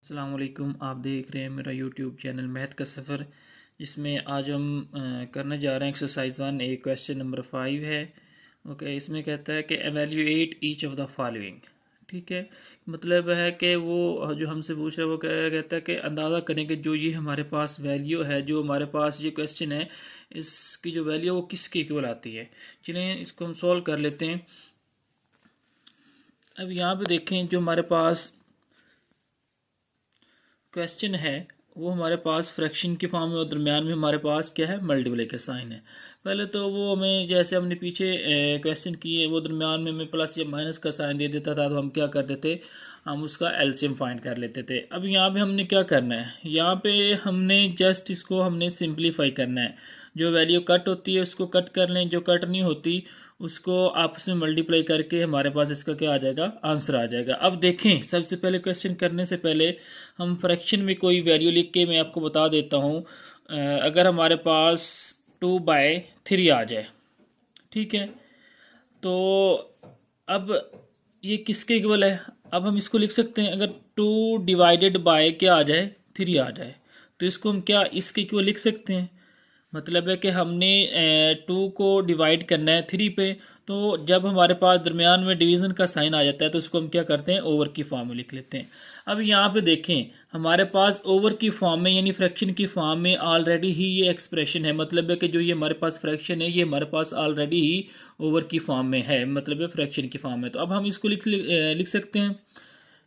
अस्सलाम वालेकुम। आप देख रहे हैं मेरा यूट्यूब चैनल मैथ का सफ़र, जिसमें आज हम करने जा रहे हैं एक्सरसाइज 1 ए क्वेश्चन नंबर 5 है। ओके, इसमें कहता है कि evaluate each of the following. ठीक है, मतलब है कि वो जो हमसे पूछ रहा है वो कहता है कि अंदाज़ा करें कि जो ये हमारे पास वैल्यू है, जो हमारे पास ये क्वेश्चन है, इसकी जो वैल्यू है वो किसके इक्वल आती है। चलिए इसको हम सॉल्व कर लेते हैं। अब यहाँ पे देखें, जो हमारे पास क्वेश्चन है वो हमारे पास फ्रैक्शन की फॉर्म में और दरमियान में हमारे पास क्या है, मल्टीप्लाई का साइन है। पहले तो वो हमें जैसे हमने पीछे क्वेश्चन किए, वो दरमियान में हमें प्लस या माइनस का साइन दे देता था, तो हम क्या करते थे, हम उसका एलसीएम फाइंड कर लेते थे। अब यहाँ पे हमने क्या करना है, यहाँ पे हमने जस्ट इसको हमने सिंप्लीफाई करना है। जो वैल्यू कट होती है उसको कट कर लें, जो कट नहीं होती उसको आपस में मल्टीप्लाई करके हमारे पास इसका क्या आ जाएगा, आंसर आ जाएगा। अब देखें, सबसे पहले क्वेश्चन करने से पहले हम फ्रैक्शन में कोई वैल्यू लिख के मैं आपको बता देता हूँ। अगर हमारे पास 2/3 आ जाए, ठीक है, तो अब ये किसके इक्वल है। अब हम इसको लिख सकते हैं, अगर 2/क्या आ जाए, 3 आ जाए, तो इसको हम क्या इसके इक्वल लिख सकते हैं। मतलब है कि हमने 2 को डिवाइड करना है 3 पे, तो जब हमारे पास दरमियान में डिवीज़न का साइन आ जाता है तो उसको हम क्या करते हैं, ओवर की फॉर्म में लिख लेते हैं। अब यहाँ पे देखें, हमारे पास ओवर की फॉर्म में यानी फ्रैक्शन की फॉर्म में ऑलरेडी ही ये एक्सप्रेशन है। मतलब है कि जो ये हमारे पास फ्रैक्शन है ये हमारे पास ऑलरेडी ही ओवर की फॉर्म में है, मतलब है फ्रैक्शन की फॉर्म में। तो अब हम इसको लिख सकते हैं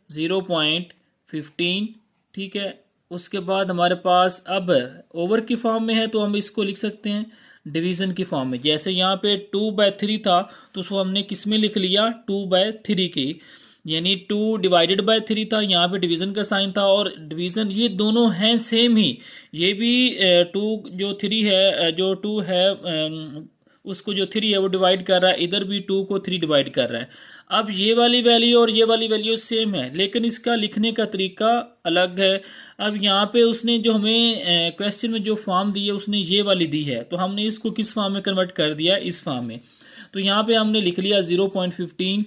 0.15। ठीक है, उसके बाद हमारे पास अब ओवर की फॉर्म में है तो हम इसको लिख सकते हैं डिवीज़न की फॉर्म में। जैसे यहाँ पे 2/3 था तो उसको हमने किस में लिख लिया, 2/3 की, यानी 2/3 था, यहाँ पे डिवीज़न का साइन था और डिवीज़न ये दोनों हैं सेम ही। ये भी 2 जो 3 है, जो 2 है उसको जो 3 है वो डिवाइड कर रहा है, इधर भी 2 को 3 डिवाइड कर रहा है। अब ये वाली वैल्यू और ये वाली वैल्यू सेम है, लेकिन इसका लिखने का तरीका अलग है। अब यहाँ पे उसने जो हमें क्वेश्चन में जो फॉर्म दी है उसने ये वाली दी है, तो हमने इसको किस फॉर्म में कन्वर्ट कर दिया, इस फॉर्म में। तो यहाँ पे हमने लिख लिया 0.15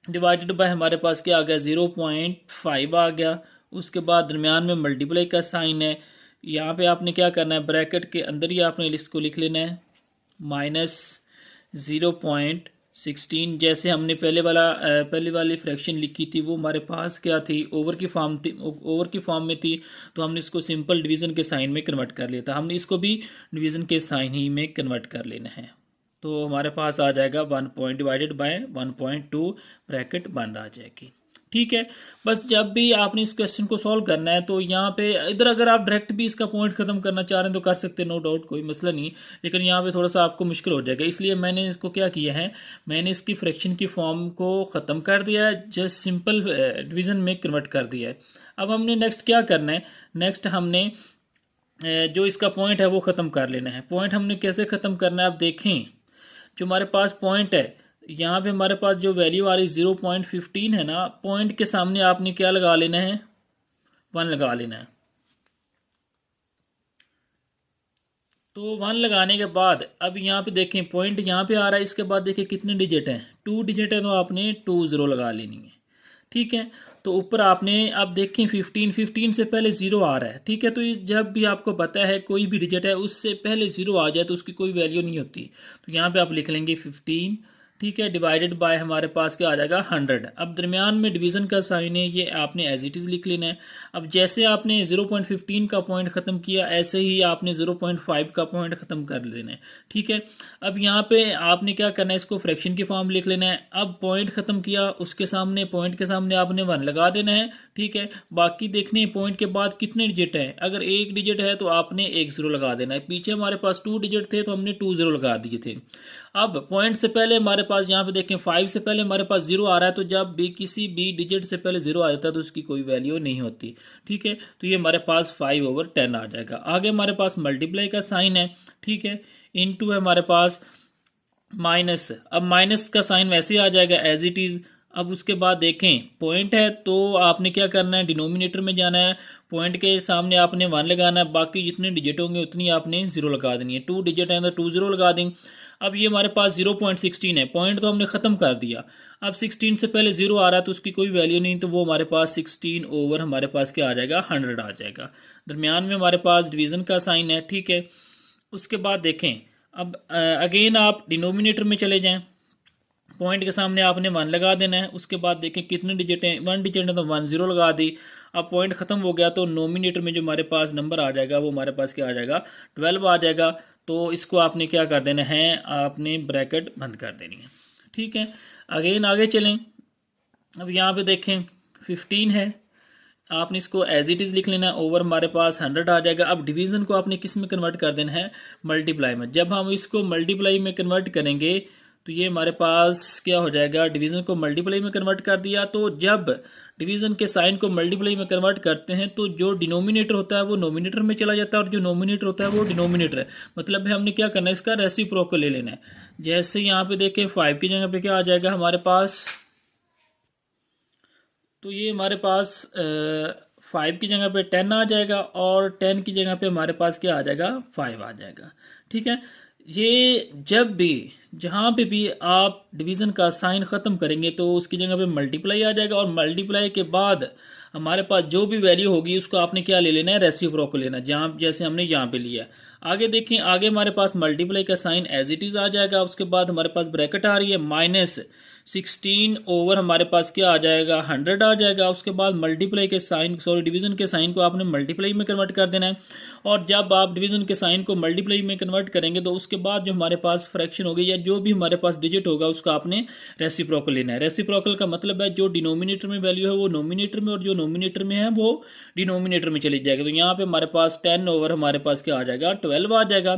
डिवाइडेड बाय हमारे पास क्या आ गया, 0.5 आ गया। उसके बाद दरमियान में मल्टीप्लाई का साइन है। यहाँ पे आपने क्या करना है, ब्रैकेट के अंदर ही आपने इसको लिख लेना है -0.16। जैसे हमने पहले वाली फ्रैक्शन लिखी थी वो हमारे पास क्या थी, ओवर की फॉर्म में थी, तो हमने इसको सिंपल डिवीज़न के साइन में कन्वर्ट कर लिया था। हमने इसको भी डिवीज़न के साइन ही में कन्वर्ट कर लेना है, तो हमारे पास आ जाएगा 1 पॉइंट डिवाइडेड बाय 1.2, ब्रैकेट बंद आ जाएगी। ठीक है, बस जब भी आपने इस क्वेश्चन को सॉल्व करना है तो यहाँ पे इधर अगर आप डायरेक्ट भी इसका पॉइंट खत्म करना चाह रहे हैं तो कर सकते हैं, नो डाउट, कोई मसला नहीं। लेकिन यहाँ पे थोड़ा सा आपको मुश्किल हो जाएगा, इसलिए मैंने इसको क्या किया है, मैंने इसकी फ्रैक्शन की फॉर्म को ख़त्म कर दिया है, जस्ट सिंपल डिवीज़न में कन्वर्ट कर दिया है। अब हमने नेक्स्ट क्या करना है, नेक्स्ट हमने जो इसका पॉइंट है वो ख़त्म कर लेना है। पॉइंट हमने कैसे ख़त्म करना है, आप देखें, जो हमारे पास पॉइंट है, यहाँ पे हमारे पास जो वैल्यू आ रही 0.15 है ना, पॉइंट के सामने आपने क्या लगा लेना है, 1 लगा लेना है। तो 1 लगाने के बाद अब यहाँ पे देखें, पॉइंट यहाँ पे आ रहा है, इसके बाद देखिए कितने डिजिट हैं, 2 डिजिट है, तो आपने 20 लगा लेनी है। ठीक है, तो ऊपर आपने अब देखें 15 से पहले 0 आ रहा है। ठीक है, तो जब भी आपको पता है कोई भी डिजिट है उससे पहले 0 आ जाए तो उसकी कोई वैल्यू नहीं होती, तो यहाँ पे आप लिख लेंगे 15। ठीक है, डिवाइडेड बाय हमारे पास क्या आ जाएगा, 100। अब दरमियान में डिवीज़न का साइन है, ये आपने एज इट इज़ लिख लेना है। अब जैसे आपने 0.15 का पॉइंट ख़त्म किया, ऐसे ही आपने 0.5 का पॉइंट ख़त्म कर लेना है। ठीक है, अब यहाँ पे आपने क्या करना है, इसको फ्रैक्शन की फॉर्म लिख लेना है। अब पॉइंट ख़त्म किया, उसके सामने पॉइंट के सामने आपने 1 लगा देना है। ठीक है, बाकी देखने पॉइंट के बाद कितने डिजिट हैं, अगर 1 डिजिट है तो आपने 1 0 लगा देना है। पीछे हमारे पास 2 डिजिट थे तो हमने 2 0 लगा दिए थे। अब पॉइंट से पहले हमारे पास यहाँ पे देखें 5 से पहले हमारे पास 0 आ रहा है, तो जब भी किसी भी डिजिट से पहले 0 आ जाता है तो उसकी कोई वैल्यू नहीं होती। ठीक है, तो ये हमारे पास 5/10 आ जाएगा। आगे हमारे पास मल्टीप्लाई का साइन है। ठीक है, इनटू है हमारे पास माइनस। अब माइनस का साइन वैसे आ जाएगा एज इट इज़। अब उसके बाद देखें, पॉइंट है तो आपने क्या करना है, डिनोमिनेटर में जाना है, पॉइंट के सामने आपने 1 लगाना है, बाकी जितने डिजिट होंगे उतनी आपने 0 लगा देनी है। 2 डिजिट है तो 2 0 लगा देंगे। अब ये हमारे पास 0.16 है, पॉइंट तो हमने ख़त्म कर दिया। अब 16 से पहले 0 आ रहा है तो उसकी कोई वैल्यू नहीं, तो वो हमारे पास 16 ओवर हमारे पास क्या आ जाएगा, 100 आ जाएगा। दरमियान में हमारे पास डिवीज़न का साइन है, ठीक है। उसके बाद देखें, अब अगेन आप डिनोमिनेटर में चले जाएं, पॉइंट के सामने आपने 1 लगा देना है। उसके बाद देखें कितने डिजिट हैं, 1 डिजिट है तो 1 0 लगा दी। अब पॉइंट ख़त्म हो गया तो नोमिनेटर में जो हमारे पास नंबर आ जाएगा वो हमारे पास क्या आ जाएगा, 12 आ जाएगा। तो इसको आपने क्या कर देना है, आपने ब्रैकेट बंद कर देनी है, ठीक है। अगेन आगे चलें, अब यहाँ पे देखें 15 है, आपने इसको एज इट इज़ लिख लेना है, ओवर हमारे पास 100 आ जाएगा। अब डिवीज़न को आपने किस में कन्वर्ट कर देना है, मल्टीप्लाई में। जब हम इसको मल्टीप्लाई में कन्वर्ट करेंगे तो ये हमारे पास क्या हो जाएगा, डिवीज़न को मल्टीप्लाई में कन्वर्ट कर दिया। तो जब डिवीज़न के साइन को मल्टीप्लाई में कन्वर्ट करते हैं तो जो डिनोमिनेटर होता है वो नोमिनेटर में चला जाता है और जो नोमिनेटर होता है वो डिनोमिनेटर है। मतलब है हमने क्या करना है, इसका रेसिप्रोकल ले लेना है। जैसे यहाँ पे देखें 5 की जगह पे क्या आ जाएगा हमारे पास, तो ये हमारे पास 5 की जगह पे 10 आ जाएगा और 10 की जगह पे हमारे पास क्या आ जाएगा, 5 आ जाएगा, ठीक है। ये जब भी जहाँ पे भी आप डिवीज़न का साइन ख़त्म करेंगे तो उसकी जगह पे मल्टीप्लाई आ जाएगा, और मल्टीप्लाई के बाद हमारे पास जो भी वैल्यू होगी उसको आपने क्या ले लेना है, रेसिप्रोकल लेना, जहाँ जैसे हमने यहाँ पे लिया। आगे देखें, आगे हमारे पास मल्टीप्लाई का साइन एज इट इज़ आ जाएगा। उसके बाद हमारे पास ब्रैकेट आ रही है, -16 ओवर हमारे पास क्या आ जाएगा, 100 आ जाएगा। उसके बाद मल्टीप्लाई के साइन, सॉरी डिवीज़न के साइन को आपने मल्टीप्लाई में कन्वर्ट कर देना है। और जब आप डिवीज़न के साइन को मल्टीप्लाई में कन्वर्ट करेंगे तो उसके बाद जो हमारे पास फ्रैक्शन होगी या जो भी हमारे पास डिजिट होगा उसका आपने रेसिप्रोकल लेना है। रेसिप्रोकल का मतलब है जो डिनोमिनेटर में वैल्यू है वो नोमिनेटर में, और जो नोमिनेटर में है वो डिनोमिनेटर में चली जाएगी। तो यहाँ पे हमारे पास 10 ओवर हमारे पास क्या आ जाएगा, 12 आ जाएगा।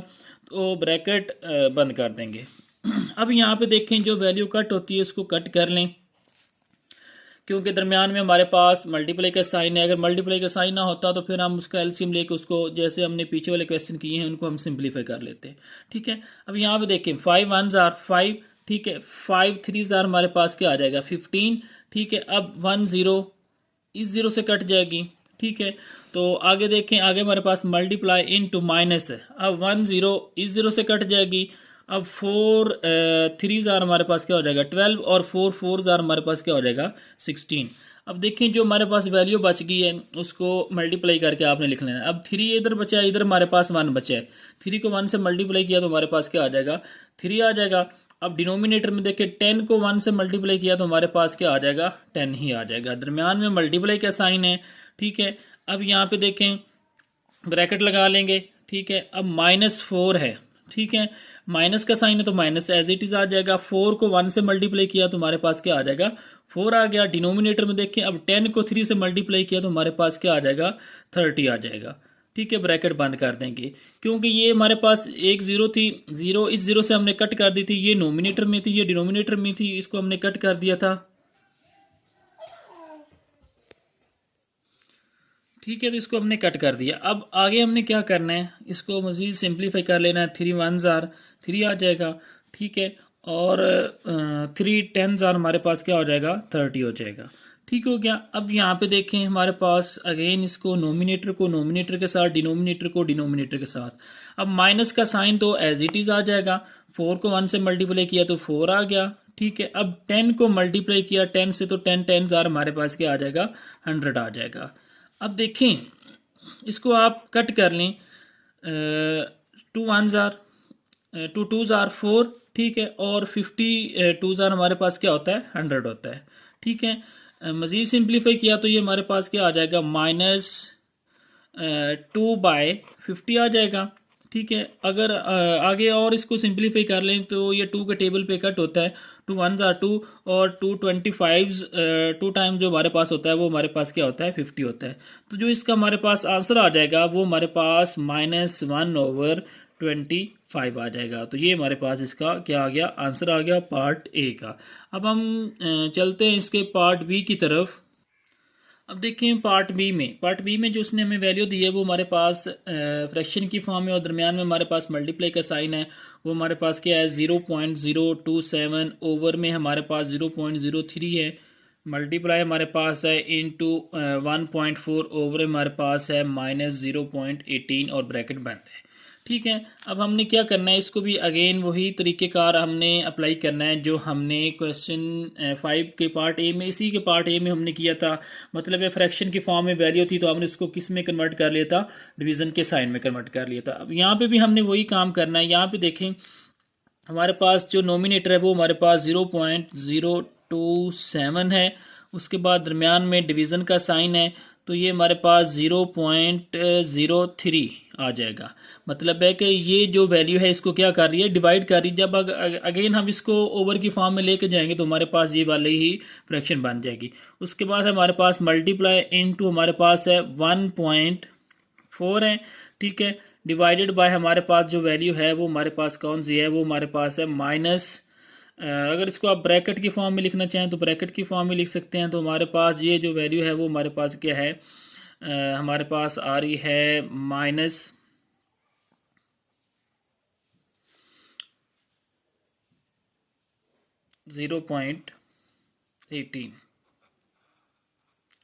तो ब्रैकेट बंद कर देंगे। अब यहाँ पे देखें जो वैल्यू कट होती है उसको कट कर लें, क्योंकि दरमियान में हमारे पास मल्टीप्लाई का साइन है। अगर मल्टीप्लाई का साइन ना होता तो फिर हम उसका एलसीएम लेके उसको, जैसे हमने पीछे वाले क्वेश्चन किए हैं, उनको हम सिंप्लीफाई कर लेते हैं, ठीक है। अब यहाँ पे देखें 5 1s are 5, ठीक है। 5 3s are हमारे पास क्या आ जाएगा, 15, ठीक है। अब 1 0 इस 0 से कट जाएगी, ठीक है। तो आगे देखें, आगे हमारे पास मल्टीप्लाई इनटू माइनस है। अब 1 0 इस 0 से कट जाएगी। अब 4 3s are हमारे पास क्या हो जाएगा, 12, और 4 4s are हमारे पास क्या हो जाएगा, 16। अब देखें जो हमारे पास वैल्यू बच गई है उसको मल्टीप्लाई करके आपने लिख लेना है। अब 3 इधर बचा है, इधर हमारे पास 1 बचा है। 3 को 1 से मल्टीप्लाई किया तो हमारे पास क्या आ जाएगा, 3 आ जाएगा। अब डिनोमिनेटर में देखें 10 को 1 से मल्टीप्लाई किया तो हमारे पास क्या आ जाएगा, 10 ही आ जाएगा। दरमियान में मल्टीप्लाई का साइन है, ठीक है। अब यहाँ पे देखें ब्रैकेट लगा लेंगे, ठीक है। अब -4 है, ठीक है। माइनस का साइन है तो माइनस एज इट इज आ जाएगा। 4 को 1 से मल्टीप्लाई किया तो हमारे पास क्या आ जाएगा, 4 आ गया। डिनोमिनेटर में देखें, अब 10 को 3 से मल्टीप्लाई किया तो हमारे पास क्या आ जाएगा, 30 आ जाएगा, ठीक है। ब्रैकेट बंद कर देंगे, क्योंकि ये हमारे पास एक 0 थी, 0 इस 0 से हमने कट कर दी थी। ये नोमिनेटर में थी, ये डिनोमिनेटर में थी, इसको हमने कट कर दिया था, ठीक है। तो इसको हमने कट कर दिया। अब आगे हमने क्या करना है, इसको मज़ीद सिंप्लीफाई कर लेना है। 3 1s are 3 आ जाएगा, ठीक है। और 3 10s are हमारे पास क्या हो जाएगा, 30 हो जाएगा, ठीक हो गया। अब यहाँ पे देखें हमारे पास अगेन इसको नोमिनेटर को नोमिनेटर के साथ, डिनोमिनेटर को डिनोमिनेटर के साथ। अब माइनस का साइन तो एज इट इज़ आ जाएगा। 4 को 1 से मल्टीप्लाई किया तो 4 आ गया, ठीक है। अब 10 को मल्टीप्लाई किया 10 से तो 10 10s are हमारे पास क्या आ जाएगा, 100 आ जाएगा। अब देखें इसको आप कट कर लें, 2 1s are 2 2s are 4, ठीक है। और 50 2s are हमारे पास क्या होता है, 100 होता है, ठीक है। मज़ीद सिंप्लीफाई किया तो ये हमारे पास क्या आ जाएगा, -2/50 आ जाएगा, ठीक है। अगर आगे और इसको सिंप्लीफाई कर लें तो ये 2 के टेबल पे कट होता है। 2 1s are 2 और 2 25s 2 टाइम जो हमारे पास होता है वो हमारे पास क्या होता है, 50 होता है। तो जो इसका हमारे पास आंसर आ जाएगा वो हमारे पास -1/25 आ जाएगा। तो ये हमारे पास इसका क्या आ गया, आंसर आ गया पार्ट ए का। अब हम चलते हैं इसके पार्ट बी की तरफ। अब देखें पार्ट बी में जो उसने हमें वैल्यू दी है वो हमारे पास फ्रैक्शन की फॉर्म में, और दरमियान में हमारे पास मल्टीप्लाई का साइन है। वो हमारे पास क्या है, 0.027 ओवर में हमारे पास 0.03 है। मल्टीप्लाई हमारे पास है इनटू 1.4 ओवर हमारे पास है -0.18 और ब्रैकेट बंद है, ठीक है। अब हमने क्या करना है, इसको भी अगेन वही तरीक़ेकार हमने अप्लाई करना है जो हमने क्वेश्चन 5 के पार्ट ए में, इसी के पार्ट ए में हमने किया था। मतलब है फ्रैक्शन की फॉर्म में वैल्यू थी तो हमने उसको किस में कन्वर्ट कर लिया था, डिवीज़न के साइन में कन्वर्ट कर लिया था। अब यहाँ पे भी हमने वही काम करना है। यहाँ पे देखें हमारे पास जो नोमिनेटर है वो हमारे पास 0.027 है, उसके बाद दरमियान में डिवीज़न का साइन है तो ये हमारे पास 0.03 आ जाएगा। मतलब है कि ये जो वैल्यू है इसको क्या कर रही है, डिवाइड कर रही है। जब अगेन हम इसको ओवर की फॉर्म में लेके जाएंगे तो हमारे पास ये वाली ही फ्रैक्शन बन जाएगी। उसके बाद हमारे पास मल्टीप्लाई इनटू हमारे पास है 1.4 है, ठीक है, डिवाइडेड बाय हमारे पास जो वैल्यू है वो हमारे पास कौन सी है, वो हमारे पास है माइनस, अगर इसको आप ब्रैकेट की फॉर्म में लिखना चाहें तो ब्रैकेट की फॉर्म में लिख सकते हैं। तो हमारे पास ये जो वैल्यू है वो हमारे पास क्या है, हमारे पास आ रही है माइनस $0.18,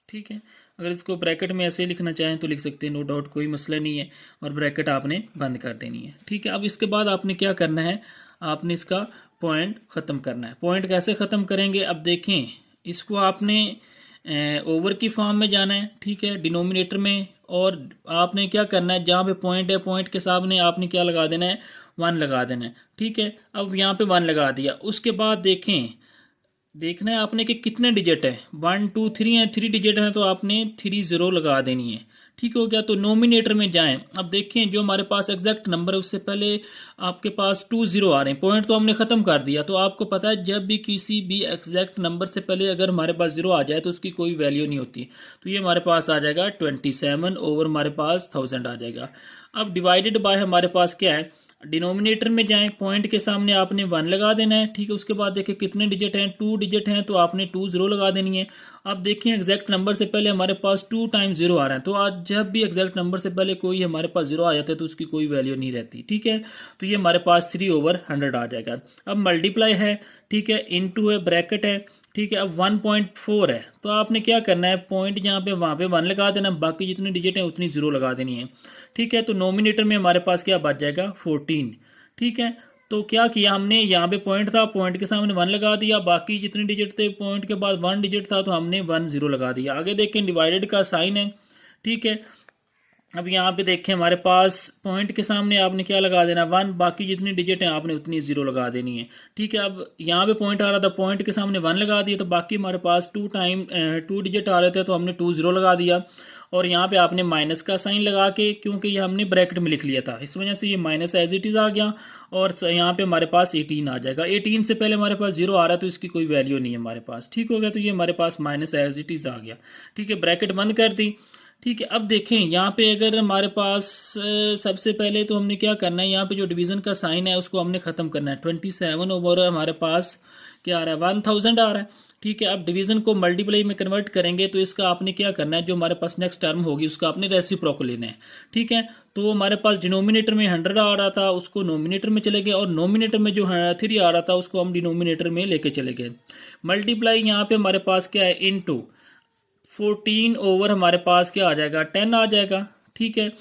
ठीक है। अगर इसको ब्रैकेट में ऐसे लिखना चाहें तो लिख सकते हैं, नो डाउट, कोई मसला नहीं है, और ब्रैकेट आपने बंद कर देनी है, ठीक है। अब इसके बाद आपने क्या करना है, आपने इसका पॉइंट ख़त्म करना है। पॉइंट कैसे ख़त्म करेंगे, अब देखें इसको आपने ओवर की फॉर्म में जाना है, ठीक है, डिनोमिनेटर में, और आपने क्या करना है, जहाँ पे पॉइंट है पॉइंट के सामने आपने क्या लगा देना है, 1 लगा देना है, ठीक है। अब यहाँ पे 1 लगा दिया। उसके बाद देखें, देखना है आपने कि कितने डिजिट है, 1 2 3 है, 3 डिजिट है तो आपने 3 0 लगा देनी है, ठीक हो गया। तो नोमिनेटर में जाएं, अब देखें जो हमारे पास एग्जैक्ट नंबर है उससे पहले आपके पास 2 0 आ रहे हैं, पॉइंट तो हमने ख़त्म कर दिया। तो आपको पता है जब भी किसी भी एग्जैक्ट नंबर से पहले अगर हमारे पास 0 आ जाए तो उसकी कोई वैल्यू नहीं होती। तो ये हमारे पास आ जाएगा 27 ओवर हमारे पास 1000 आ जाएगा। अब डिवाइडेड बाय हमारे पास क्या है, डिनोमिनेटर में जाएं, पॉइंट के सामने आपने 1 लगा देना है, ठीक है। उसके बाद देखिए कितने डिजिट हैं, 2 डिजिट हैं तो आपने 2 0 लगा देनी है। अब देखिए एग्जैक्ट नंबर से पहले हमारे पास 2 टाइम्स 0 आ रहा है, तो आज जब भी एग्जैक्ट नंबर से पहले कोई हमारे पास 0 आ जाता है तो उसकी कोई वैल्यू नहीं रहती, ठीक है। तो ये हमारे पास 3 ओवर 100 आ जाएगा। अब मल्टीप्लाई है, ठीक है, इनटू है, ब्रैकेट है, ठीक है। अब 1.4 है तो आपने क्या करना है, पॉइंट जहाँ पे वहाँ पे 1 लगा देना, बाकी जितनी डिजिट है उतनी 0 लगा देनी है, ठीक है। तो नोमिनेटर में हमारे पास क्या बच जाएगा, 14, ठीक है। तो क्या किया हमने, यहाँ पे पॉइंट था, पॉइंट के सामने 1 लगा दिया, बाकी जितने डिजिट थे पॉइंट के बाद 1 डिजिट था तो हमने 1 0 लगा दिया। आगे देखें डिवाइडेड का साइन है, ठीक है। अब यहाँ पे देखें हमारे पास पॉइंट के सामने आपने क्या लगा देना, 1, बाकी जितनी डिजिट हैं आपने उतनी 0 लगा देनी है, ठीक है। अब यहाँ पे पॉइंट आ रहा था, पॉइंट के सामने 1 लगा दिया, तो बाकी हमारे पास 2 डिजिट आ रहे थे तो हमने 2 0 लगा दिया। और यहाँ पे आपने माइनस का साइन लगा के, क्योंकि ये हमने ब्रैकेट में लिख लिया था इस वजह से ये माइनस एज इट इज़ आ गया, और यहाँ पे हमारे पास 18 आ जाएगा। 18 से पहले हमारे पास 0 आ रहा है तो इसकी कोई वैल्यू नहीं है हमारे पास, ठीक हो गया। तो ये हमारे पास माइनस एज इट इज़ आ गया, ठीक है, ब्रैकेट बंद कर दी, ठीक है। अब देखें यहाँ पे अगर हमारे पास सबसे पहले तो हमने क्या करना है, यहाँ पे जो डिवीज़न का साइन है उसको हमने ख़त्म करना है। 27 ओवर हमारे पास क्या आ रहा है, 1000 आ रहा है, ठीक है। अब डिवीज़न को मल्टीप्लाई में कन्वर्ट करेंगे तो इसका आपने क्या करना है, जो हमारे पास नेक्स्ट टर्म होगी उसका आपने रेसिप्रोकल लेना है, ठीक है। तो हमारे पास डिनोमिनेटर में 100 आ रहा था, उसको नोमिनेटर में चले गए, और नोमिनेटर में जो 3 आ रहा था उसको हम डिनोमिनेटर में लेके चले गए। मल्टीप्लाई यहाँ पे हमारे पास क्या है, इनटू 14 ओवर हमारे पास क्या आ जाएगा, 10 आ जाएगा, ठीक है।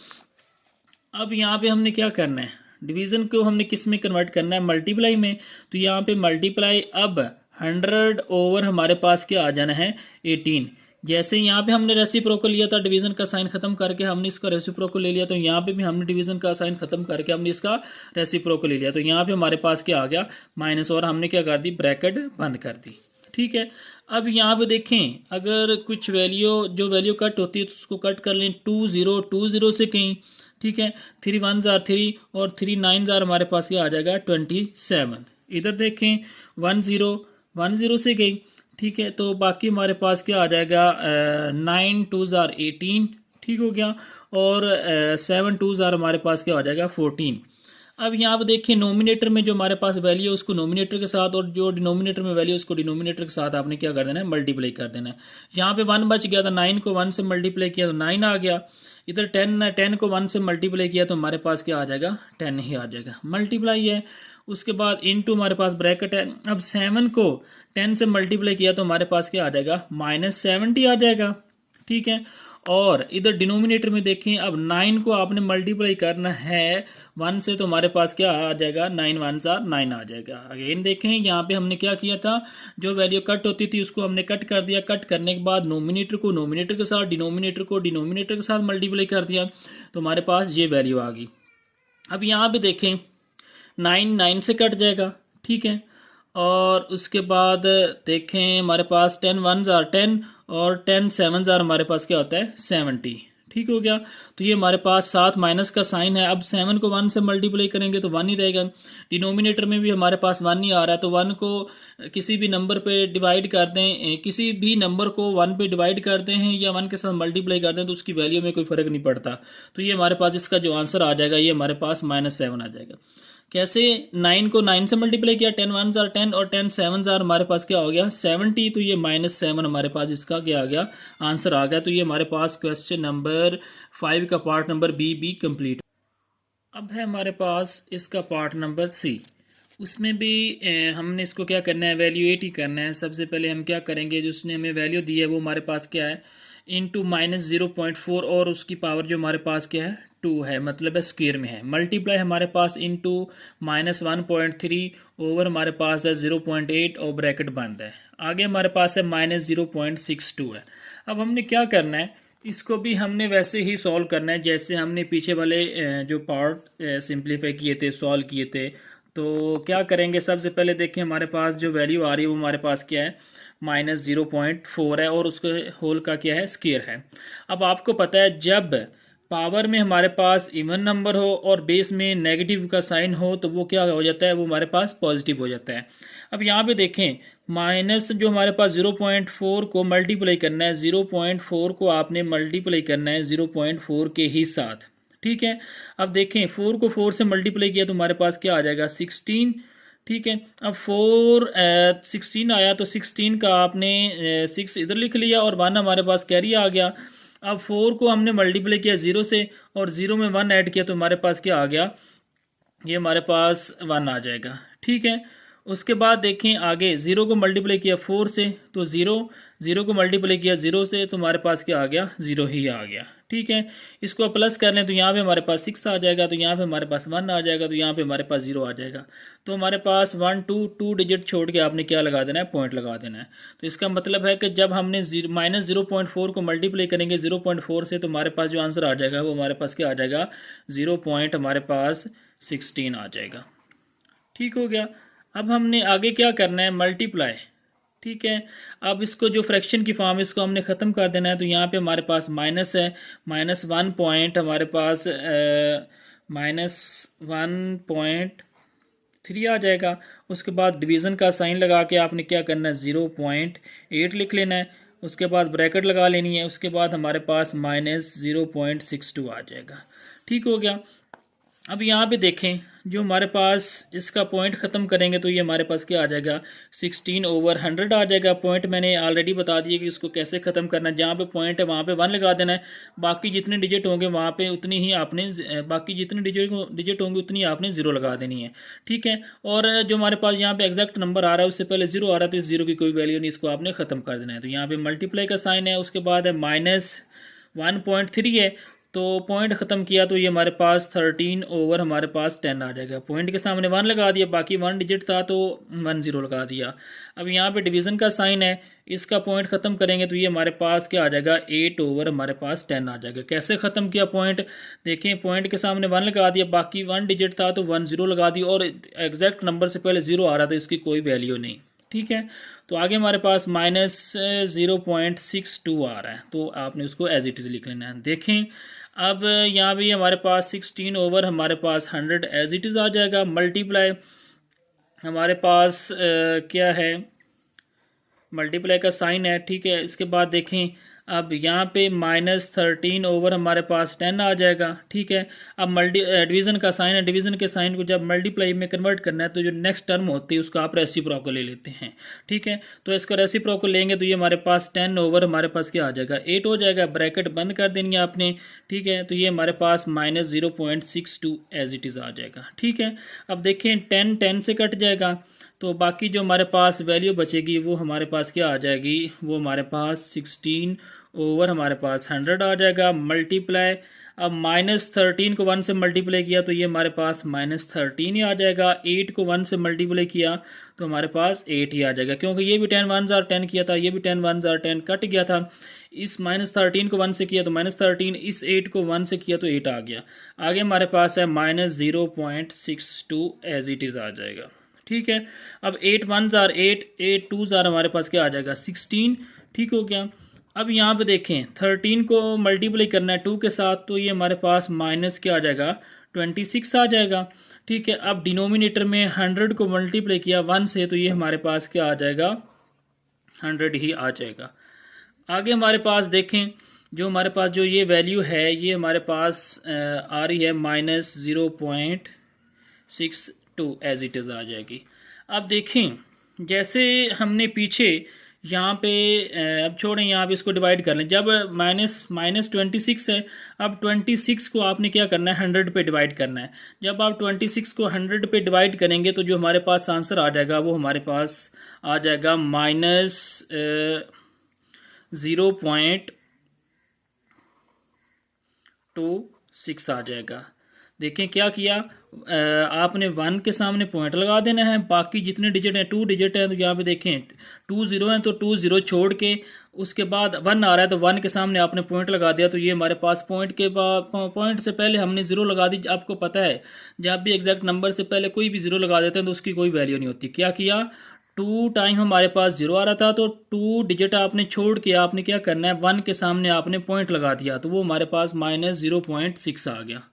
अब यहाँ पे हमने क्या करना है, डिवीज़न को हमने किस में कन्वर्ट करना है, मल्टीप्लाई में। तो यहाँ पे मल्टीप्लाई, अब 100 ओवर हमारे पास क्या आ जाना है, 18। जैसे यहाँ पे हमने रेसिप्रोकल लिया था, डिवीज़न का साइन खत्म करके हमने इसका रेसिप्रोकल ले लिया, तो यहाँ पे भी हमने डिवीज़न का साइन खत्म करके हमने इसका रेसिप्रोकल ले लिया। तो यहाँ पे हमारे पास क्या आ गया, माइनस, और हमने क्या कर दी, ब्रैकेट बंद कर दी, ठीक है। अब यहाँ पे देखें अगर कुछ वैल्यू, जो वैल्यू कट होती है तो उसको कट कर लें, 2 0 2 0 से कहीं, ठीक है। 3 1 3 और 3 9 हमारे पास क्या आ जाएगा, 27। इधर देखें 1 0 1 0 से गई, ठीक है। तो बाकी हमारे पास क्या आ जाएगा, 9 2 18, ठीक हो गया, और 7 2 हमारे पास क्या आ जाएगा, 14। अब यहाँ पे देखिए नोमिनेटर में जो हमारे पास वैल्यू है उसको नोमिनेटर के साथ, और जो डिनोमिनेटर में वैल्यू है उसको डिनोमिनेटर के साथ आपने क्या कर देना है, मल्टीप्लाई कर देना है। यहाँ पे 1 बच गया था, 9 को 1 से मल्टीप्लाई किया तो 9 आ गया। इधर 10 को 1 से मल्टीप्लाई किया तो हमारे पास क्या आ जाएगा, 10 ही आ जाएगा, मल्टीप्लाई है। उसके बाद इनटू हमारे पास ब्रैकेट है। अब 7 को 10 से मल्टीप्लाई किया तो हमारे पास क्या आ जाएगा, -70 आ जाएगा, ठीक है। और इधर डिनोमिनेटर में देखें, अब 9 को आपने मल्टीप्लाई करना है 1 से, तो हमारे पास क्या आ जाएगा, 9 1s are 9 आ जाएगा। अगेन देखें यहाँ पे हमने क्या किया था, जो वैल्यू कट होती थी उसको हमने कट कर दिया, कट करने के बाद नोमिनेटर को नोमिनेटर के साथ, डिनोमिनेटर को डिनोमिनेटर के साथ मल्टीप्लाई कर दिया, तो हमारे पास ये वैल्यू आ गई। अब यहाँ पे देखें 9 9 से कट जाएगा, ठीक है, और उसके बाद देखें हमारे पास 10 1s are 10 और 10 7s are हमारे पास क्या होता है 70, ठीक हो गया। तो ये हमारे पास साथ माइनस का साइन है। अब 7 को 1 से मल्टीप्लाई करेंगे तो 1 ही रहेगा। डिनोमिनेटर में भी हमारे पास 1 ही आ रहा है, तो 1 को किसी भी नंबर पे डिवाइड कर दें, किसी भी नंबर को 1 पे डिवाइड कर दें या 1 के साथ मल्टीप्लाई कर दें तो उसकी वैल्यू में कोई फ़र्क नहीं पड़ता। तो ये हमारे पास इसका जो आंसर आ जाएगा ये हमारे पास -7 आ जाएगा। कैसे, 9 को 9 से मल्टीप्लाई किया, 10 1s are 10 और 10 7s are हमारे पास क्या हो गया 70, तो ये -7 हमारे पास इसका क्या आ गया, आंसर आ गया। तो ये हमारे पास क्वेश्चन नंबर 5 का पार्ट नंबर बी कंप्लीट। अब है हमारे पास इसका पार्ट नंबर सी। उसमें भी हमने इसको क्या करना है, वैल्यूएट ही करना है। सबसे पहले हम क्या करेंगे, जो उसने हमें वैल्यू दी है वो हमारे पास क्या है, इंटू -0.4 और उसकी पावर जो हमारे पास क्या है 2 है, मतलब है स्क्वायर में है। मल्टीप्लाई हमारे पास इंटू -1.3 ओवर हमारे पास है 0.8 और ब्रैकेट बंद है। आगे हमारे पास है -0.62 है। अब हमने क्या करना है, इसको भी हमने वैसे ही सॉल्व करना है जैसे हमने पीछे वाले जो पार्ट सिंप्लीफाई किए थे, सॉल्व किए थे। तो क्या करेंगे, सबसे पहले देखें हमारे पास जो वैल्यू आ रही है वो हमारे पास क्या है -0.4 है और उसके होल का क्या है स्क्वायर है। अब आपको पता है जब पावर में हमारे पास इवन नंबर हो और बेस में नेगेटिव का साइन हो तो वो क्या हो जाता है, वो हमारे पास पॉजिटिव हो जाता है। अब यहाँ पे देखें माइनस जो हमारे पास 0.4 को मल्टीप्लाई करना है, 0.4 को आपने मल्टीप्लाई करना है 0.4 के ही साथ, ठीक है। अब देखें 4 को 4 से मल्टीप्लाई किया तो हमारे पास क्या आ जाएगा 16, ठीक है। अब 16 आया तो 16 का आपने 6 इधर लिख लिया और 1 हमारे पास कैरी आ गया। अब 4 को हमने मल्टीप्लाई किया 0 से और 0 में 1 ऐड किया तो हमारे पास क्या आ गया, ये हमारे पास 1 आ जाएगा, ठीक है। उसके बाद देखें आगे 0 को मल्टीप्लाई किया 4 से तो 0 को मल्टीप्लाई किया 0 से तो हमारे पास क्या आ गया 0 ही आ गया, ठीक है। इसको प्लस कर लें तो यहाँ पे हमारे पास 6 आ जाएगा, तो यहाँ पे हमारे पास 1 आ जाएगा, तो यहाँ पे हमारे पास 0 आ जाएगा। तो हमारे पास 1 2 डिजिट छोड़ के आपने क्या लगा देना है, पॉइंट लगा देना है। तो इसका मतलब है कि जब हमने -0.4 को मल्टीप्लाई करेंगे 0.4 से तो हमारे पास जो आंसर आ जाएगा वो हमारे पास क्या आ जाएगा 0.16 आ जाएगा, ठीक हो गया। अब हमने आगे क्या करना है, मल्टीप्लाई, ठीक है। अब इसको जो फ्रैक्शन की फॉर्म इसको हमने ख़त्म कर देना है, तो यहाँ पे हमारे पास माइनस है, -1 पॉइंट हमारे पास -1.3 आ जाएगा। उसके बाद डिवीज़न का साइन लगा के आपने क्या करना है 0.8 लिख लेना है, उसके बाद ब्रैकेट लगा लेनी है, उसके बाद हमारे पास -0.62 आ जाएगा, ठीक हो गया। अब यहाँ पे देखें जो हमारे पास इसका पॉइंट ख़त्म करेंगे तो ये हमारे पास क्या आ जाएगा 16/100 आ जाएगा। पॉइंट मैंने ऑलरेडी बता दिया कि इसको कैसे ख़त्म करना है, जहाँ पे पॉइंट है वहाँ पे 1 लगा देना है, बाकी जितने डिजिट होंगे वहाँ पे उतनी ही आपने बाकी जितने डिजिट होंगे उतनी आपने 0 लगा देनी है, ठीक है। और जो हमारे पास यहाँ पे एग्जैक्ट नंबर आ रहा है उससे पहले 0 आ रहा है तो इस 0 की कोई वैल्यू नहीं, इसको आपने ख़त्म कर देना है। तो यहाँ पर मल्टीप्लाई का साइन है, उसके बाद है -1.3 है, तो पॉइंट ख़त्म किया तो ये हमारे पास 13 ओवर हमारे पास 10 आ जाएगा। पॉइंट के सामने 1 लगा दिया, बाकी 1 डिजिट था तो 1 0 लगा दिया। अब यहाँ पे डिवीज़न का साइन है, इसका पॉइंट ख़त्म करेंगे तो ये हमारे पास क्या आ जाएगा 8 ओवर हमारे पास 10 आ जाएगा। कैसे ख़त्म किया पॉइंट, देखें पॉइंट के सामने 1 लगा दिया, बाकी 1 डिजिट था तो 1 0 लगा दिया और एग्जैक्ट नंबर से पहले 0 आ रहा था, इसकी कोई वैल्यू नहीं, ठीक है। तो आगे हमारे पास -0.62 आ रहा है, तो आपने उसको एज इट इज़ लिख लेना है। देखें अब यहाँ भी हमारे पास 16 ओवर हमारे पास 100 एज इट इज़ आ जाएगा। मल्टीप्लाई हमारे पास क्या है, मल्टीप्लाई का साइन है, ठीक है। इसके बाद देखें अब यहाँ पे -13 ओवर हमारे पास 10 आ जाएगा, ठीक है। अब डिवीज़न का साइन है, डिवीज़न के साइन को जब मल्टीप्लाई में कन्वर्ट करना है तो जो नेक्स्ट टर्म होती है उसको आप रेसिप्रोकल ले लेते हैं, ठीक है। तो इसका रेसिप्रोकल लेंगे तो ये हमारे पास 10 ओवर हमारे पास क्या आ जाएगा 8 हो जाएगा, ब्रैकेट बंद कर देनी है आपने, ठीक है। तो ये हमारे पास -0.62 एज इट इज़ आ जाएगा, ठीक है। अब देखें 10 10 से कट जाएगा, तो बाकी जो हमारे पास वैल्यू बचेगी वो हमारे पास क्या आ जाएगी, वो हमारे पास 16 ओवर हमारे पास 100 आ जाएगा, मल्टीप्लाई। अब -13 को 1 से मल्टीप्लाई किया तो ये हमारे पास -13 ही आ जाएगा। 8 को 1 से मल्टीप्लाई किया तो हमारे पास 8 ही आ जाएगा, क्योंकि ये भी 10 1 जार 10 किया था, ये भी 10 1 जार 10 कट गया था। इस -13 को 1 से किया तो -13, इस 8 को 1 से किया तो 8 आ गया। आगे हमारे पास है -0.62 एज इट इज़ आ जाएगा। ठीक है, अब 8 1 जार 8, 8 2 जार हमारे पास क्या आ जाएगा 16। ठीक हो गया। अब यहाँ पे देखें 13 को मल्टीप्लाई करना है 2 के साथ, तो ये हमारे पास माइनस क्या आ जाएगा 26 आ जाएगा। ठीक है, अब डिनोमिनेटर में 100 को मल्टीप्लाई किया 1 से, तो ये हमारे पास क्या आ जाएगा 100 ही आ जाएगा। आगे हमारे पास देखें, जो हमारे पास जो ये वैल्यू है ये हमारे पास आ रही है -0.62 एज इट इज़ आ जाएगी। अब देखें, जैसे हमने पीछे यहाँ पे अब छोड़ें, यहाँ पे इसको डिवाइड कर लें। जब -26 है, अब 26 को आपने क्या करना है 100 पे डिवाइड करना है। जब आप 26 को 100 पे डिवाइड करेंगे तो जो हमारे पास आंसर आ जाएगा वो हमारे पास आ जाएगा -0.26 आ जाएगा। देखें क्या किया, आपने 1 के सामने पॉइंट लगा देना है, बाकी जितने डिजिट हैं 2 डिजिट हैं, तो यहाँ पे देखें 2 0 हैं तो 2 0 छोड़ के उसके बाद 1 आ रहा है तो 1 के सामने आपने पॉइंट लगा दिया, तो ये हमारे पास पॉइंट के बाद पॉइंट से पहले हमने 0 लगा दी। आपको पता है जब भी एग्जैक्ट नंबर से पहले कोई भी 0 लगा देते हैं तो उसकी कोई वैल्यू नहीं होती। क्या किया, 2 टाइम हमारे पास 0 आ रहा था तो 2 डिजिट आपने छोड़ के आपने क्या करना है 1 के सामने आपने पॉइंट लगा दिया, तो वो हमारे पास -0.6 आ गया।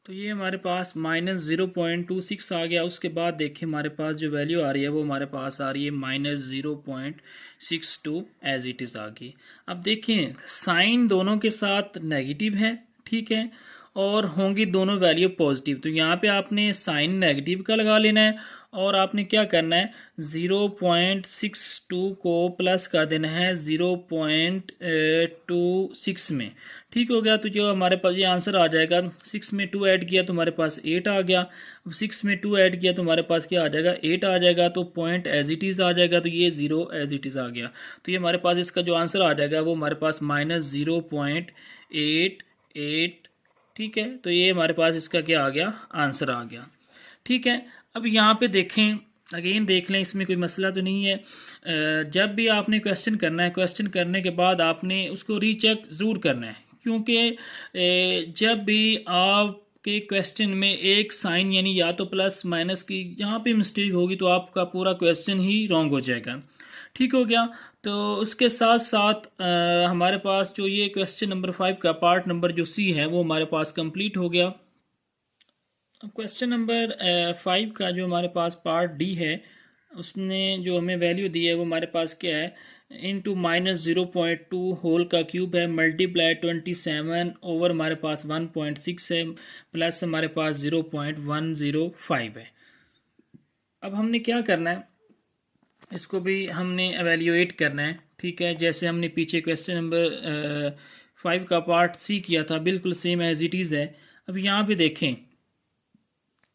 तो ये हमारे पास -0.26 आ गया। उसके बाद देखिए हमारे पास जो वैल्यू आ रही है वो हमारे पास आ रही है -0.62 एज इट इज़ आ गई। अब देखें साइन दोनों के साथ नेगेटिव है, ठीक है, और होंगी दोनों वैल्यू पॉजिटिव, तो यहाँ पे आपने साइन नेगेटिव का लगा लेना है और आपने क्या करना है 0.62 को प्लस कर देना है 0.26 में। ठीक हो गया, तो जो हमारे पास ये आंसर आ जाएगा, 6 में 2 ऐड किया तो हमारे पास 8 आ गया। अब 6 में 2 ऐड किया तो हमारे पास क्या आ जाएगा 8 आ जाएगा, तो पॉइंट एज इट इज़ आ जाएगा, तो ये 0 एज इट इज़ आ गया। तो ये हमारे पास इसका जो आंसर आ जाएगा वो हमारे पास -0.88। ठीक है, तो ये हमारे पास इसका क्या आ गया आंसर आ गया। ठीक है, अब यहाँ पे देखें, अगेन देख लें, इसमें कोई मसला तो नहीं है। जब भी आपने क्वेश्चन करना है, क्वेश्चन करने के बाद आपने उसको रीचेक ज़रूर करना है, क्योंकि जब भी आपके क्वेश्चन में एक साइन यानी या तो प्लस माइनस की जहाँ पे मिस्टेक होगी तो आपका पूरा क्वेश्चन ही रॉन्ग हो जाएगा। ठीक हो गया, तो उसके साथ साथ हमारे पास जो ये क्वेश्चन नंबर 5 का पार्ट नंबर जो सी है वो हमारे पास कंप्लीट हो गया। अब क्वेश्चन नंबर 5 का जो हमारे पास पार्ट डी है, उसने जो हमें वैल्यू दी है वो हमारे पास क्या है, इनटू -0.2 होल का क्यूब है, मल्टीप्लाई 27 ओवर हमारे पास 1.6 है, प्लस हमारे पास 0.105 है। अब हमने क्या करना है, इसको भी हमने एवेल्यूएट करना है। ठीक है, जैसे हमने पीछे क्वेश्चन नंबर 5 का पार्ट सी किया था, बिल्कुल सेम एज इट इज़ है। अब यहाँ पे देखें,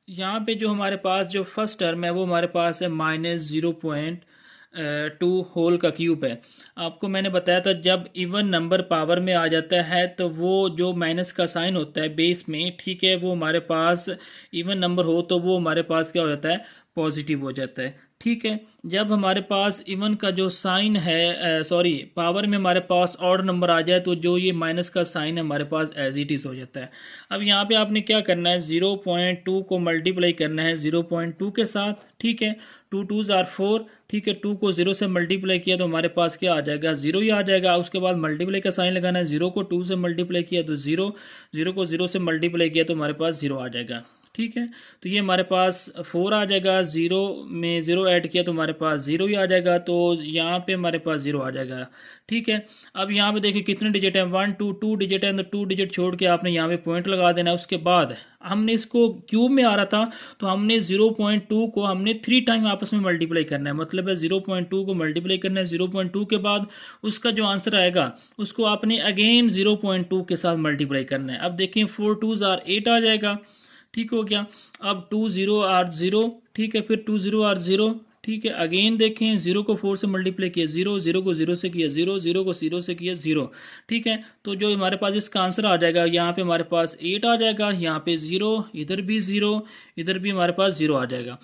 यहाँ पे जो हमारे पास जो फर्स्ट टर्म है वो हमारे पास है -0.2 होल का क्यूब है। आपको मैंने बताया था जब इवन नंबर पावर में आ जाता है तो वो जो माइनस का साइन होता है बेस में, ठीक है, वो हमारे पास इवन नंबर हो तो वो हमारे पास क्या हो जाता है पॉजिटिव हो जाता है। ठीक है, जब हमारे पास इवन का जो साइन है सॉरी पावर में हमारे पास ऑड नंबर आ जाए तो जो ये माइनस का साइन है हमारे पास एज इट इज़ हो जाता है। अब यहाँ पे आपने क्या करना है 0.2 को मल्टीप्लाई करना है 0.2 के साथ। ठीक है, 2 2s are 4। ठीक है, 2 को 0 से मल्टीप्लाई किया तो हमारे पास क्या आ जाएगा 0 ही आ जाएगा। उसके बाद मल्टीप्लाई का साइन लगाना है, 0 को 2 से मल्टीप्लाई किया तो 0, 0 को 0 से मल्टीप्लाई किया तो हमारे पास 0 आ जाएगा। ठीक है, तो ये हमारे पास 4 आ जाएगा, 0 में 0 ऐड किया तो हमारे पास 0 ही आ जाएगा, तो यहाँ पे हमारे पास 0 आ जाएगा। ठीक है, अब यहाँ पे देखिए कितने डिजिट हैं 1 2 2 डिजिट है, तो 2 डिजिट छोड़ के आपने यहाँ पे पॉइंट लगा देना है। उसके बाद हमने इसको क्यूब में आ रहा था तो हमने 0.2 को हमने 3 टाइम आपस में मल्टीप्लाई करना है, मतलब है 0.2 को मल्टीप्लाई करना है 0.2 के बाद उसका जो आंसर आएगा उसको आपने अगेन 0.2 के साथ मल्टीप्लाई करना है। अब देखिए 4 2s are 8 आ जाएगा। ठीक हो गया, अब 2 0 are 0। ठीक है, फिर 2 0 are 0। ठीक है। अगेन देखें, 0 को 4 से मल्टीप्लाई किया 0, 0 को 0 से किया 0, 0 को 0 से किया 0। ठीक है, तो जो हमारे पास इसका आंसर आ जाएगा, यहाँ पे हमारे पास 8 आ जाएगा, यहाँ पे 0, इधर भी 0, इधर भी हमारे पास 0 आ जाएगा।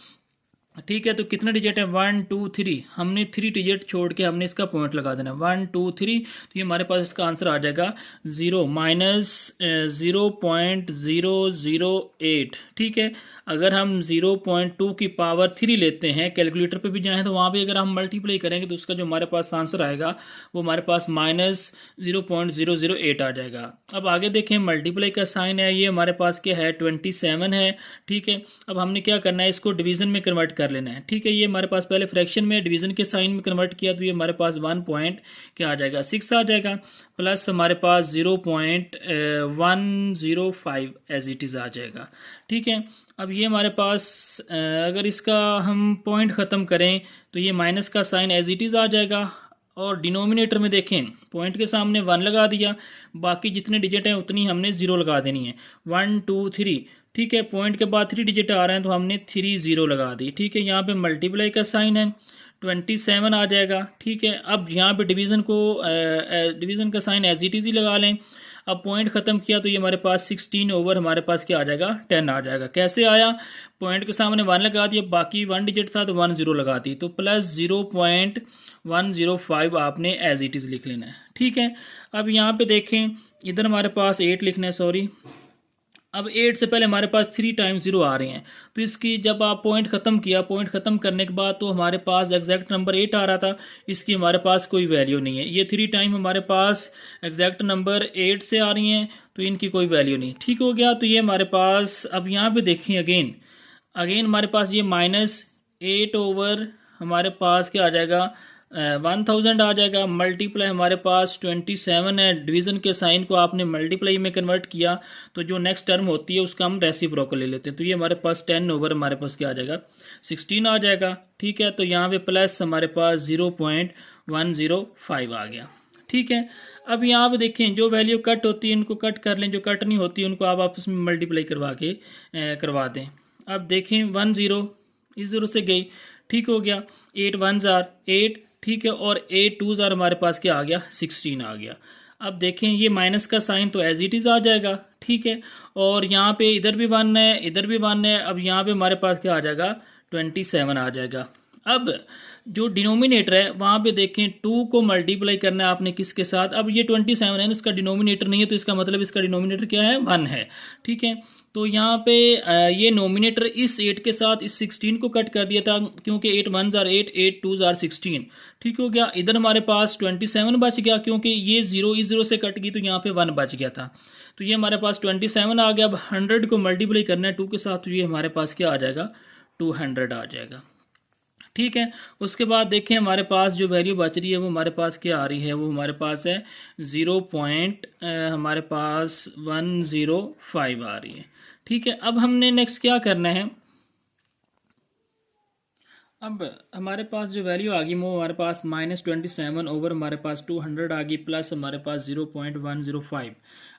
ठीक है, तो कितने डिजिट है? 1 2 3। हमने 3 डिजिट छोड़ के हमने इसका पॉइंट लगा देना, 1 2 3। तो ये हमारे पास इसका आंसर आ जाएगा 0 माइनस 0.008। ठीक है, अगर हम 0.2 की पावर 3 लेते हैं, कैलकुलेटर पे भी जाएँ तो वहाँ भी अगर हम मल्टीप्लाई करेंगे तो उसका जो हमारे पास आंसर आएगा वो हमारे पास माइनस 0.008 आ जाएगा। अब आगे देखें, मल्टीप्लाई का साइन है, ये हमारे पास क्या है? 27 है। ठीक है, अब हमने क्या करना है? इसको डिवीजन में कन्वर्ट कर लेना है। ठीक है, ये हमारे पास पहले फ्रैक्शन में डिवीजन के साइन में कन्वर्ट किया तो ये हमारे पास 1 पॉइंट क्या आ जाएगा? 6 आ जाएगा, प्लस हमारे पास 0.105 एज इट इज़ आ जाएगा। ठीक है, अब ये हमारे पास अगर इसका हम पॉइंट ख़त्म करें तो ये माइनस का साइन एज इट इज़ आ जाएगा, और डिनोमिनेटर में देखें पॉइंट के सामने 1 लगा दिया, बाकी जितने डिजिट हैं उतनी हमने 0 लगा देनी है। 1 2 3। ठीक है, पॉइंट के बाद 3 डिजिट आ रहे हैं तो हमने 3 0 लगा दी। ठीक है, यहाँ पे मल्टीप्लाई का साइन है, 27 आ जाएगा। ठीक है, अब यहाँ पे डिवीज़न को डिवीज़न का साइन एज इट इज़ ही लगा लें। अब पॉइंट ख़त्म किया तो ये हमारे पास 16 ओवर हमारे पास क्या आ जाएगा? 10 आ जाएगा। कैसे आया? पॉइंट के सामने 1 लगा दिया, बाकी 1 डिजिट था तो 1 0 लगा दी, तो प्लस 0.105 आपने एज इट इज़ लिख लेना है। ठीक है, अब यहाँ पे देखें, इधर हमारे पास 8 लिखना है, सॉरी। अब 8 से पहले हमारे पास 3 टाइम्स 0 आ रहे हैं, तो इसकी जब आप पॉइंट ख़त्म किया, पॉइंट ख़त्म करने के बाद तो हमारे पास एग्जैक्ट नंबर 8 आ रहा था, इसकी हमारे पास कोई वैल्यू नहीं है। ये 3 टाइम हमारे पास एग्जैक्ट नंबर 8 से आ रही हैं तो इनकी कोई वैल्यू नहीं। ठीक हो गया, तो ये हमारे पास, अब यहाँ पे देखें अगेन हमारे पास ये -8 ओवर हमारे पास क्या आ जाएगा? 1000 आ जाएगा, मल्टीप्लाई हमारे पास 27 है, डिवीज़न के साइन को आपने मल्टीप्लाई में कन्वर्ट किया तो जो नेक्स्ट टर्म होती है उसका हम रेसिप्रोकल ले लेते हैं, तो ये हमारे पास 10 ओवर हमारे पास क्या आ जाएगा? 16 आ जाएगा। ठीक है, तो यहाँ पे प्लस हमारे पास 0.105 आ गया। ठीक है, अब यहाँ पे देखें, जो वैल्यू कट होती है इनको कट कर लें, जो कट नहीं होती उनको आप आपस में मल्टीप्लाई करवा दें। अब देखें 1 0 इस 0 से गई, ठीक हो गया, 8 1s are 8। ठीक है, और 8 2s are हमारे पास क्या आ गया? 16 आ गया। अब देखें, ये माइनस का साइन तो एज इट इज़ आ जाएगा। ठीक है, और यहाँ पे इधर भी 1 है, इधर भी 1 है, अब यहाँ पे हमारे पास क्या आ जाएगा? 27 आ जाएगा। अब जो डिनोमिनेटर है वहाँ पे देखें, 2 को मल्टीप्लाई करना है आपने किसके साथ? अब ये 27 है, इसका डिनोमिनेटर नहीं है तो इसका मतलब इसका डिनोमिनेटर क्या है? 1 है। ठीक है, तो यहाँ पे ये नोमिनेटर इस 8 के साथ इस 16 को कट कर दिया था, क्योंकि 8 1s are 8, 8 2s are 16। ठीक हो गया, इधर हमारे पास 27 बच गया, क्योंकि ये 0 इस 0 से कट गई तो यहाँ पे 1 बच गया था, तो ये हमारे पास 27 आ गया। अब 100 को मल्टीप्लाई करना है 2 के साथ, तो ये हमारे पास क्या आ जाएगा? 200 आ जाएगा। ठीक है, उसके बाद देखें हमारे पास जो वैल्यू बच रही है वो हमारे पास क्या आ रही है? वो हमारे पास है 0.105 आ रही है। ठीक है, अब हमने नेक्स्ट क्या करना है? अब हमारे पास जो वैल्यू आ गई वो हमारे पास -27 ओवर हमारे पास 200 आ गई, प्लस हमारे पास 0.105।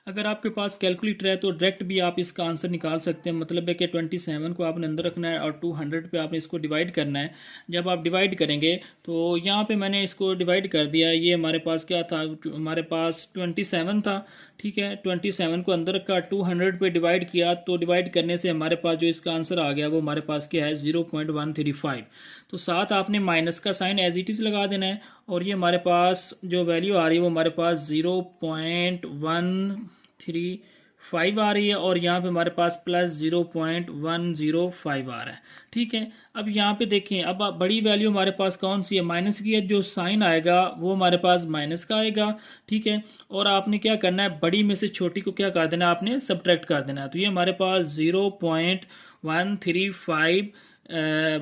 अगर आपके पास कैलकुलेटर है तो डायरेक्ट भी आप इसका आंसर निकाल सकते हैं। मतलब है कि 27 को आपने अंदर रखना है और 200 पे आपने इसको डिवाइड करना है। जब आप डिवाइड करेंगे तो यहाँ पे मैंने इसको डिवाइड कर दिया। ये हमारे पास क्या था? हमारे पास 27 था। ठीक है, 27 को अंदर रखा, 200 पे डिवाइड किया, तो डिवाइड करने से हमारे पास जो इसका आंसर आ गया वो हमारे पास क्या है? 0.135। तो साथ आपने माइनस का साइन एज इट इज़ लगा देना है, और ये हमारे पास जो वैल्यू आ रही है वो हमारे पास 0.135 आ रही है, और यहाँ पे हमारे पास प्लस 0.105 आ रहा है। ठीक है, अब यहाँ पे देखें, अब बड़ी वैल्यू हमारे पास कौन सी है? माइनस की है, जो साइन आएगा वो हमारे पास माइनस का आएगा। ठीक है, और आपने क्या करना है? बड़ी में से छोटी को क्या कर देना है? आपने सब्ट्रैक्ट कर देना है। तो ये हमारे पास 0.135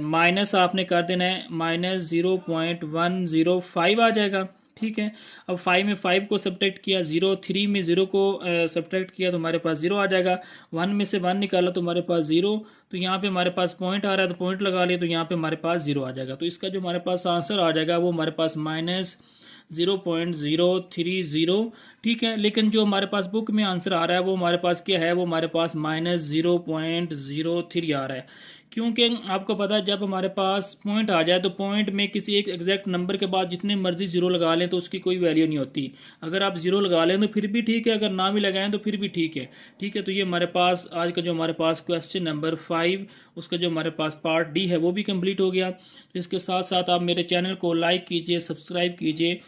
माइनस आपने कर देना है -0.105 आ जाएगा। ठीक है, अब 5 में 5 को सब्ट्रैक्ट किया, 3 में 0 को सब्ट्रैक्ट किया तो हमारे पास 0 आ जाएगा। 1 में से 1 निकाला तो हमारे पास 0, तो यहाँ पे हमारे पास पॉइंट आ रहा है तो पॉइंट लगा लिया, तो यहाँ पे हमारे पास 0 आ जाएगा। तो इसका जो हमारे पास आंसर आ जाएगा वो हमारे पास -0.030। ठीक है, लेकिन जो हमारे पास बुक में आंसर आ रहा है वो हमारे पास क्या है? वो हमारे पास -0.03 आ रहा है। क्योंकि आपको पता है जब हमारे पास पॉइंट आ जाए तो पॉइंट में किसी एक एग्जैक्ट नंबर के बाद जितने मर्जी ज़ीरो लगा लें तो उसकी कोई वैल्यू नहीं होती। अगर आप ज़ीरो लगा लें तो फिर भी ठीक है, अगर ना भी लगाएं तो फिर भी ठीक है। ठीक है, तो ये हमारे पास आज का जो हमारे पास क्वेश्चन नंबर 5 उसका जो हमारे पास पार्ट डी है वो भी कंप्लीट हो गया। तो इसके साथ साथ आप मेरे चैनल को लाइक कीजिए, सब्सक्राइब कीजिए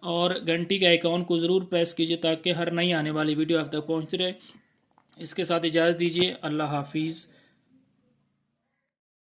और घंटी के आइकॉन को ज़रूर प्रेस कीजिए ताकि हर नई आने वाली वीडियो आप तक पहुँचती रहे। इसके साथ इजाज़त दीजिए। अल्लाह हाफिज़।